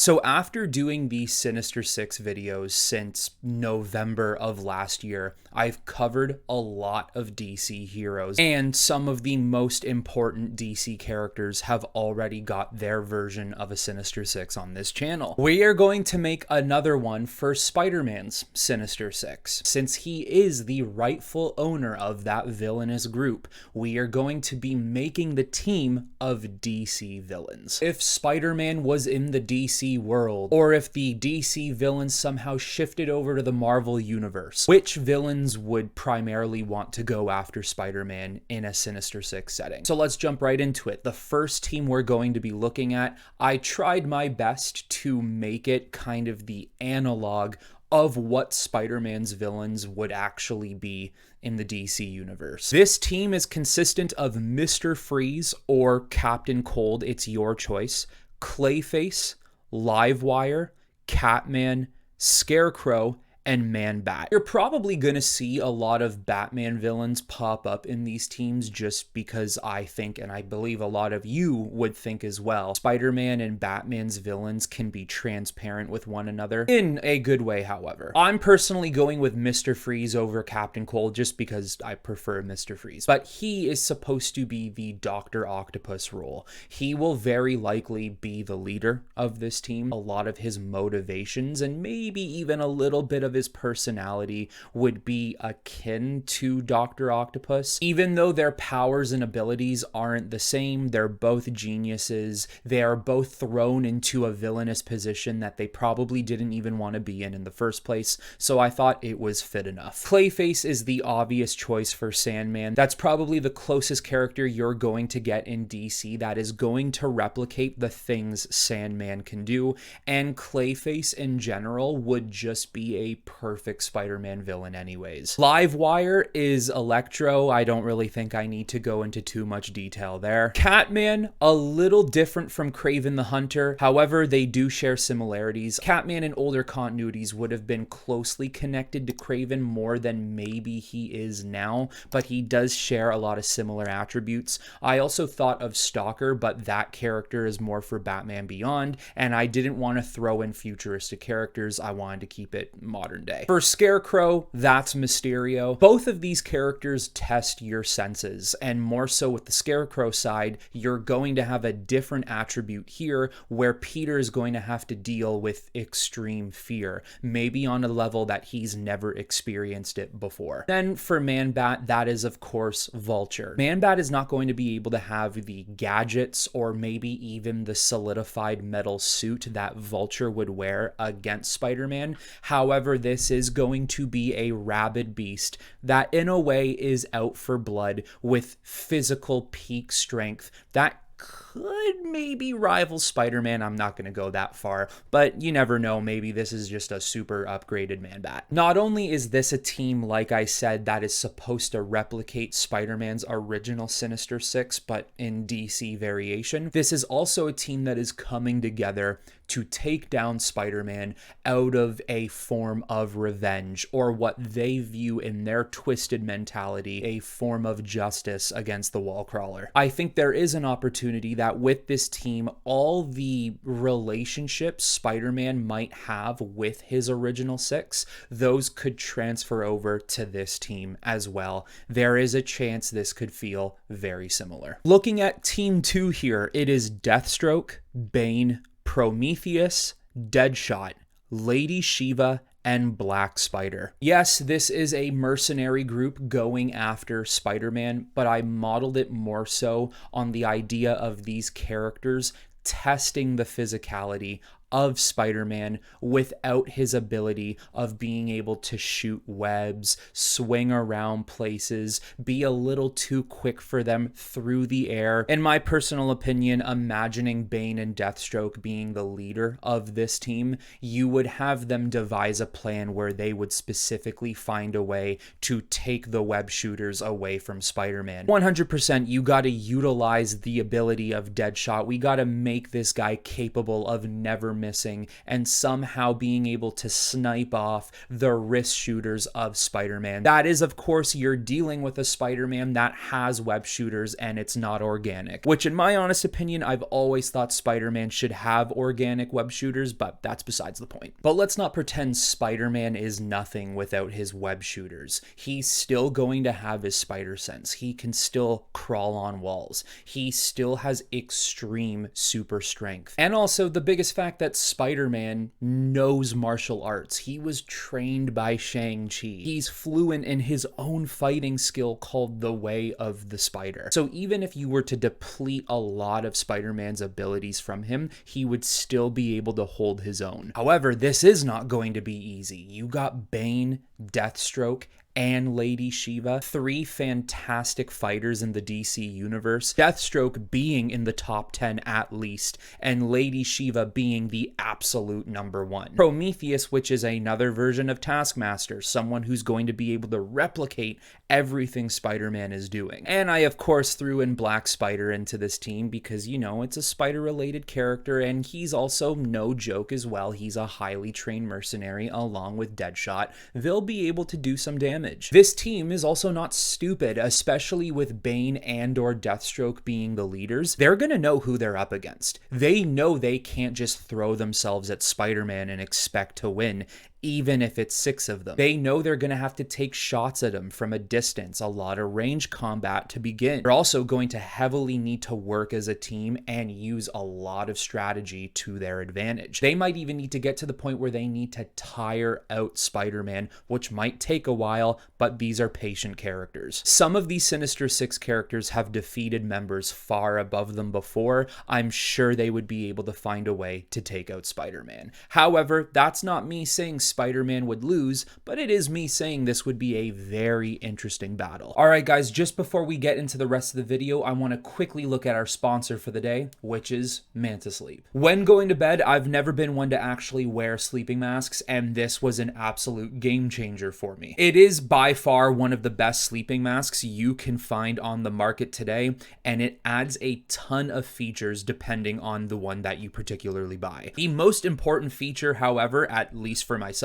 So after doing the Sinister Six videos since November of last year, I've covered a lot of DC heroes, and some of the most important DC characters have already got their version of a Sinister Six on this channel. We are going to make another one for Spider-Man's Sinister Six. Since he is the rightful owner of that villainous group, we are going to be making the team of DC villains. If Spider-Man was in the DC world, or if the DC villains somehow shifted over to the Marvel universe, which villains would primarily want to go after Spider-Man in a Sinister Six setting? So let's jump right into it. The first team we're going to be looking at, I tried my best to make it kind of the analog of what Spider-Man's villains would actually be in the DC universe. This team is consistent of Mr. Freeze or Captain Cold, it's your choice, Clayface, Livewire, Catman, Scarecrow, and Man-Bat. You're probably gonna see a lot of Batman villains pop up in these teams just because I think, and I believe a lot of you would think as well, Spider-Man and Batman's villains can be transparent with one another in a good way, however. I'm personally going with Mr. Freeze over Captain Cold just because I prefer Mr. Freeze, but he is supposed to be the Dr. Octopus role. He will very likely be the leader of this team. A lot of his motivations and maybe even a little bit of his personality would be akin to Dr. Octopus. Even though their powers and abilities aren't the same, they're both geniuses. They are both thrown into a villainous position that they probably didn't even want to be in the first place, so I thought it was fit enough. Clayface is the obvious choice for Sandman. That's probably the closest character you're going to get in DC that is going to replicate the things Sandman can do, and Clayface in general would just be a perfect Spider-Man villain anyways. Livewire is Electro. I don't really think I need to go into too much detail there. Catman, a little different from Kraven the Hunter. However, they do share similarities. Catman in older continuities would have been closely connected to Kraven more than maybe he is now, but he does share a lot of similar attributes. I also thought of Stalker, but that character is more for Batman Beyond, and I didn't want to throw in futuristic characters. I wanted to keep it modern day. For Scarecrow, that's Mysterio. Both of these characters test your senses, and more so with the Scarecrow side, you're going to have a different attribute here where Peter is going to have to deal with extreme fear, maybe on a level that he's never experienced it before. Then for Man-Bat, that is of course Vulture. Man-Bat is not going to be able to have the gadgets or maybe even the solidified metal suit that Vulture would wear against Spider-Man. However, this is going to be a rabid beast that in a way is out for blood with physical peak strength that could maybe rival Spider-Man. I'm not going to go that far, but you never know. Maybe this is just a super upgraded Man-Bat. Not only is this a team, like I said, that is supposed to replicate Spider-Man's original Sinister Six, but in DC variation, this is also a team that is coming together to take down Spider-Man out of a form of revenge, or what they view in their twisted mentality, a form of justice against the wallcrawler. I think there is an opportunity that with this team, all the relationships Spider-Man might have with his original six, those could transfer over to this team as well. There is a chance this could feel very similar. Looking at Team 2 here, it is Deathstroke, Bane, Prometheus, Deadshot, Lady Shiva, and Black Spider. Yes, this is a mercenary group going after Spider-Man, but I modeled it more so on the idea of these characters testing the physicality of Spider-Man without his ability of being able to shoot webs, swing around places, be a little too quick for them through the air. In my personal opinion, imagining Bane and Deathstroke being the leader of this team, you would have them devise a plan where they would specifically find a way to take the web shooters away from Spider-Man. 100%, you got to utilize the ability of Deadshot. We got to make this guy capable of never missing and somehow being able to snipe off the wrist shooters of Spider-Man. That is, of course, you're dealing with a Spider-Man that has web shooters and it's not organic, which in my honest opinion, I've always thought Spider-Man should have organic web shooters, but that's besides the point. But let's not pretend Spider-Man is nothing without his web shooters. He's still going to have his spider sense. He can still crawl on walls. He still has extreme super strength. And also the biggest fact that Spider-Man knows martial arts. He was trained by Shang-Chi. He's fluent in his own fighting skill called the Way of the Spider. So even if you were to deplete a lot of Spider-Man's abilities from him, he would still be able to hold his own. However, this is not going to be easy. You got Bane, Deathstroke, and Lady Shiva, 3 fantastic fighters in the DC universe, Deathstroke being in the top 10 at least, and Lady Shiva being the absolute number 1. Prometheus, which is another version of Taskmaster, someone who's going to be able to replicate everything Spider-Man is doing. And I, of course, threw in Black Spider into this team because, you know, it's a spider-related character, and he's also no joke as well. He's a highly trained mercenary along with Deadshot. They'll be able to do some damage. This team is also not stupid, especially with Bane and or Deathstroke being the leaders. They're gonna know who they're up against. They know they can't just throw themselves at Spider-Man and expect to win, even if it's 6 of them. They know they're going to have to take shots at him from a distance, a lot of range combat to begin. They're also going to heavily need to work as a team and use a lot of strategy to their advantage. They might even need to get to the point where they need to tire out Spider-Man, which might take a while, but these are patient characters. Some of these Sinister Six characters have defeated members far above them before. I'm sure they would be able to find a way to take out Spider-Man. However, that's not me saying Spider-Man would lose, but it is me saying this would be a very interesting battle. Alright guys, just before we get into the rest of the video, I want to quickly look at our sponsor for the day, which is Manta Sleep. When going to bed, I've never been one to actually wear sleeping masks, and this was an absolute game changer for me. It is by far one of the best sleeping masks you can find on the market today, and it adds a ton of features depending on the one that you particularly buy. The most important feature, however, at least for myself,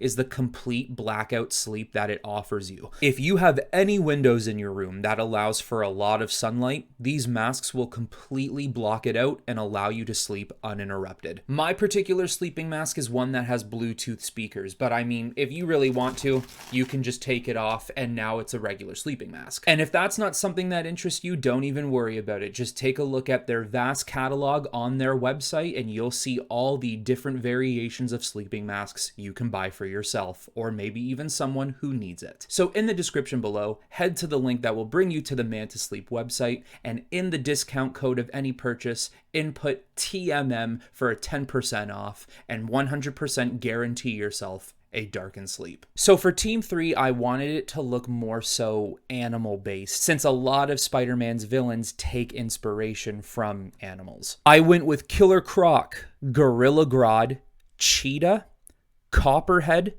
is the complete blackout sleep that it offers you. If you have any windows in your room that allows for a lot of sunlight, these masks will completely block it out and allow you to sleep uninterrupted. My particular sleeping mask is one that has Bluetooth speakers, but I mean, if you really want to, you can just take it off and now it's a regular sleeping mask. And if that's not something that interests you, don't even worry about it. Just take a look at their vast catalog on their website and you'll see all the different variations of sleeping masks you can buy for yourself, or maybe even someone who needs it. So in the description below, head to the link that will bring you to the Manta Sleep website, and in the discount code of any purchase, input T.M.M for a 10% off and 100% guarantee yourself a darkened sleep. So for Team 3, I wanted it to look more so animal-based, since a lot of Spider-Man's villains take inspiration from animals. I went with Killer Croc, Gorilla Grodd, Cheetah, Copperhead,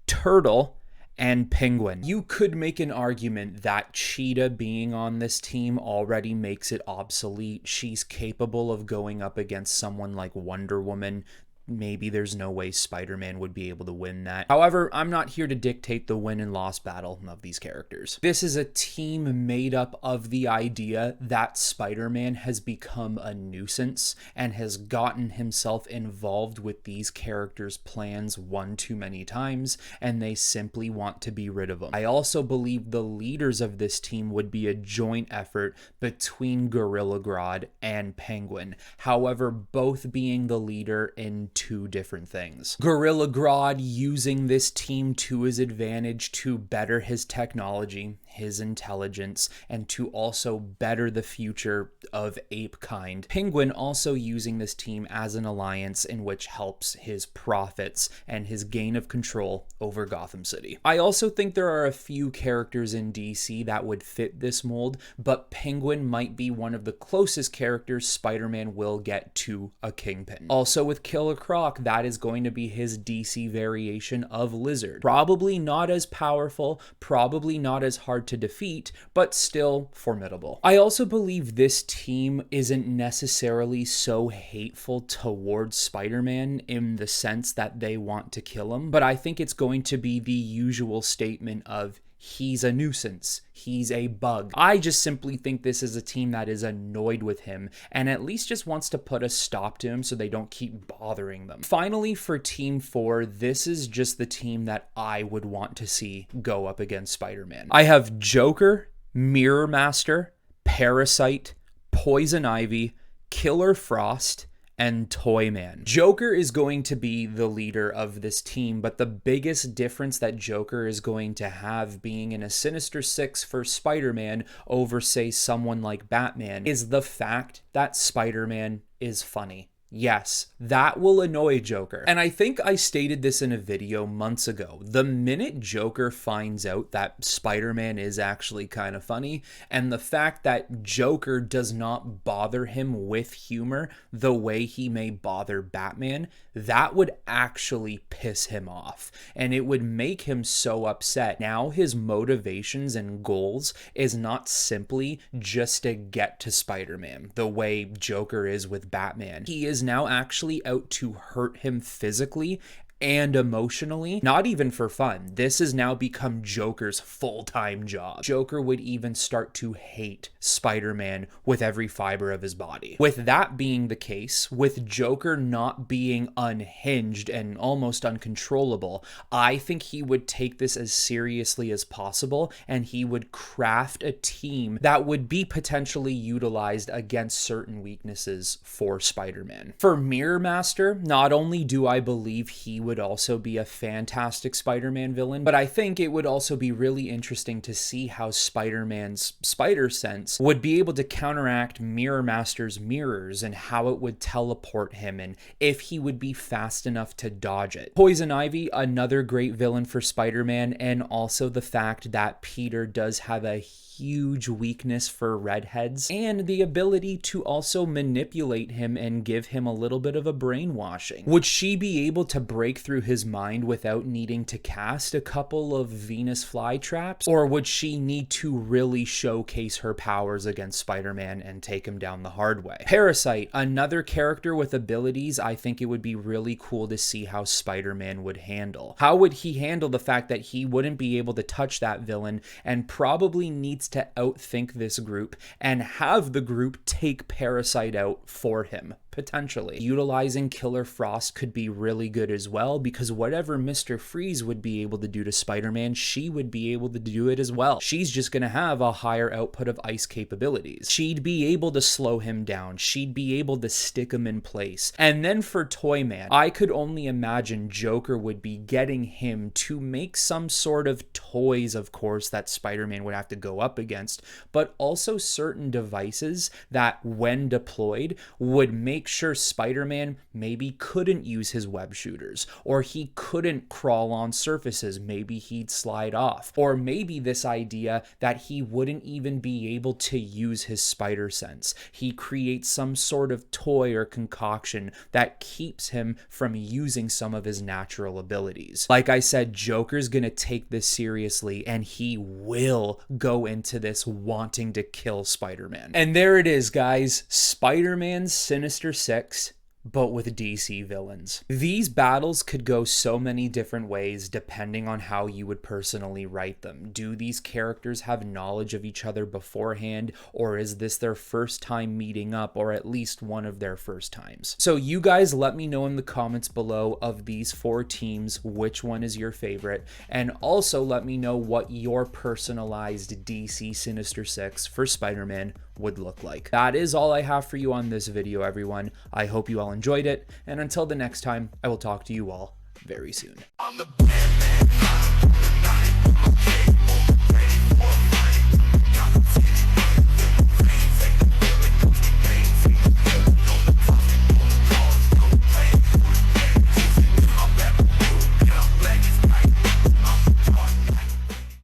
Turtle, and Penguin. You could make an argument that Cheetah being on this team already makes it obsolete. She's capable of going up against someone like Wonder Woman. Maybe there's no way Spider-Man would be able to win that. However, I'm not here to dictate the win and loss battle of these characters. This is a team made up of the idea that Spider-Man has become a nuisance and has gotten himself involved with these characters' plans one too many times, and they simply want to be rid of him. I also believe the leaders of this team would be a joint effort between Gorilla Grodd and Penguin, however, both being the leader in 2 different things. Gorilla Grodd using this team to his advantage to better his technology, his intelligence, and to also better the future of ape kind. Penguin also using this team as an alliance in which helps his profits and his gain of control over Gotham City. I also think there are a few characters in DC that would fit this mold, but Penguin might be one of the closest characters Spider-Man will get to a Kingpin. Also with Killer Croc, that is going to be his DC variation of Lizard. Probably not as powerful, probably not as hard hard to defeat, but still formidable. I also believe this team isn't necessarily so hateful towards Spider-Man in the sense that they want to kill him, but I think it's going to be the usual statement of he's a nuisance, he's a bug. I just simply think this is a team that is annoyed with him and at least just wants to put a stop to him so they don't keep bothering them. Finally, for Team 4, this is just the team that I would want to see go up against Spider-Man. I have Joker, Mirror Master, Parasite, Poison Ivy, Killer Frost, and Toyman. Joker is going to be the leader of this team, but the biggest difference that Joker is going to have being in a Sinister Six for Spider-Man over, say, someone like Batman is the fact that Spider-Man is funny. Yes, that will annoy Joker. And I think I stated this in a video months ago. The minute Joker finds out that Spider-Man is actually kind of funny, and the fact that Joker does not bother him with humor the way he may bother Batman, that would actually piss him off. And it would make him so upset. Now his motivations and goals is not simply just to get to Spider-Man, the way Joker is with Batman. He is now actually out to hurt him physically and emotionally, not even for fun. This has now become Joker's full-time job. Joker would even start to hate Spider-Man with every fiber of his body. With that being the case, with Joker not being unhinged and almost uncontrollable, I think he would take this as seriously as possible and he would craft a team that would be potentially utilized against certain weaknesses for Spider-Man. For Mirror Master, not only do I believe he would also be a fantastic Spider-Man villain, but I think it would also be really interesting to see how Spider-Man's spider sense would be able to counteract Mirror Master's mirrors and how it would teleport him and if he would be fast enough to dodge it. Poison Ivy, another great villain for Spider-Man, and also the fact that Peter does have a huge weakness for redheads and the ability to also manipulate him and give him a little bit of a brainwashing. Would she be able to break through his mind without needing to cast a couple of Venus flytraps? Or would she need to really showcase her powers against Spider-Man and take him down the hard way? Parasite, another character with abilities I think it would be really cool to see how Spider-Man would handle. How would he handle the fact that he wouldn't be able to touch that villain and probably needs to outthink this group and have the group take Parasite out for him? Potentially. Utilizing Killer Frost could be really good as well, because whatever Mr. Freeze would be able to do to Spider-Man, she would be able to do it as well. She's just going to have a higher output of ice capabilities. She'd be able to slow him down. She'd be able to stick him in place. And then for Toyman, I could only imagine Joker would be getting him to make some sort of toys, of course, that Spider-Man would have to go up against, but also certain devices that, when deployed, would make sure Spider-Man maybe couldn't use his web shooters, or he couldn't crawl on surfaces, maybe he'd slide off, or maybe this idea that he wouldn't even be able to use his spider sense. He creates some sort of toy or concoction that keeps him from using some of his natural abilities. Like I said, Joker's gonna take this seriously and he will go into this wanting to kill Spider-Man. And there it is, guys. Spider-Man's Sinister Six, but with DC villains. These battles could go so many different ways depending on how you would personally write them. Do these characters have knowledge of each other beforehand, or is this their first time meeting up, or at least one of their first times? So you guys let me know in the comments below of these four teams, which one is your favorite, and also let me know what your personalized DC Sinister Six for Spider-Man would look like. That is all I have for you on this video, everyone. I hope you all enjoyed it, and until the next time, I will talk to you all very soon.